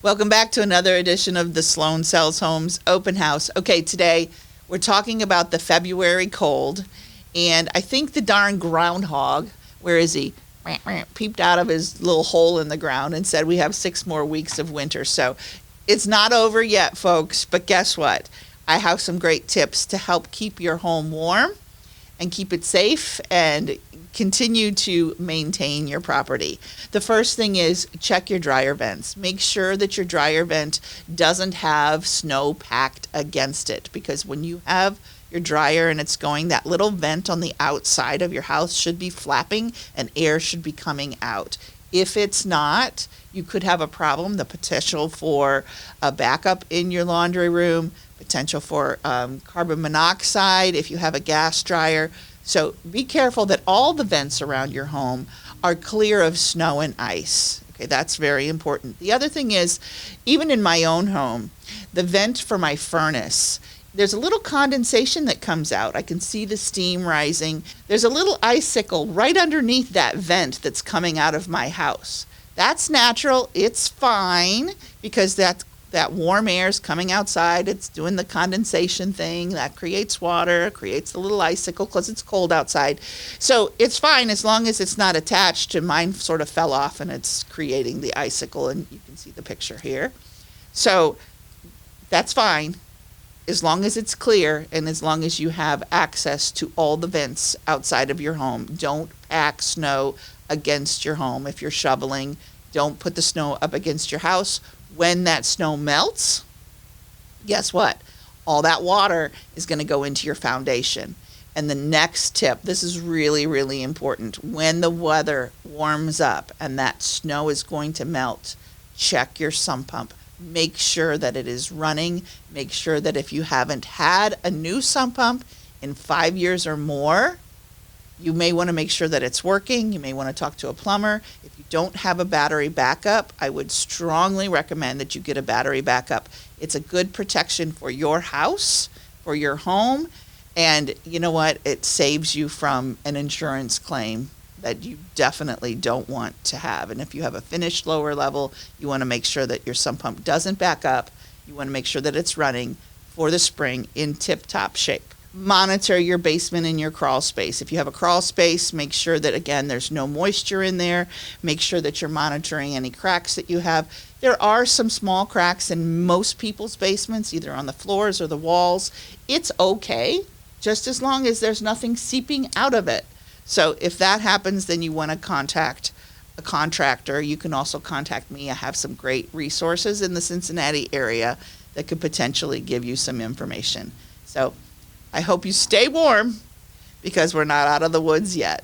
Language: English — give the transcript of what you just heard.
Welcome back to another edition of the Sloan Sells Homes Open House. Okay, today we're talking about the February cold, and I think the darn groundhog, where is he? Peeped out of his little hole in the ground and said we have 6 more weeks of winter. So it's not over yet, folks, but guess what? I have some great tips to help keep your home warm and keep it safe and continue to maintain your property. The first thing is check your dryer vents. Make sure that your dryer vent doesn't have snow packed against it, because when you have your dryer and it's going, that little vent on the outside of your house should be flapping and air should be coming out. If it's not, you could have a problem. The potential for a backup in your laundry room, potential for carbon monoxide if you have a gas dryer. So be careful that all the vents around your home are clear of snow and ice. Okay, that's very important. The other thing is, even in my own home, the vent for my furnace, there's a little condensation that comes out. I can see the steam rising. There's a little icicle right underneath that vent that's coming out of my house. That's natural. It's fine, because that warm air is coming outside. It's doing the condensation thing. That creates water, creates the little icicle because it's cold outside. So it's fine as long as it's not attached to mine. Sort of fell off and it's creating the icicle, and you can see the picture here. So that's fine as long as it's clear and as long as you have access to all the vents outside of your home. Don't pack snow against your home. If you're shoveling, don't put the snow up against your house. When that snow melts, guess what? All that water is going to go into your foundation. And the next tip, this is really, really important. When the weather warms up and that snow is going to melt, check your sump pump. Make sure that it is running. Make sure that if you haven't had a new sump pump in 5 years or more, you may want to make sure that it's working. You may want to talk to a plumber. If you don't have a battery backup, I would strongly recommend that you get a battery backup. It's a good protection for your house, for your home, and you know what? It saves you from an insurance claim that you definitely don't want to have. And if you have a finished lower level, you want to make sure that your sump pump doesn't back up. You want to make sure that it's running for the spring in tip-top shape. Monitor your basement and your crawl space. If you have a crawl space, make sure that, again, there's no moisture in there. Make sure that you're monitoring any cracks that you have. There are some small cracks in most people's basements, either on the floors or the walls. It's okay, just as long as there's nothing seeping out of it. So if that happens, then you want to contact a contractor. You can also contact me. I have some great resources in the Cincinnati area that could potentially give you some information. So I hope you stay warm, because we're not out of the woods yet.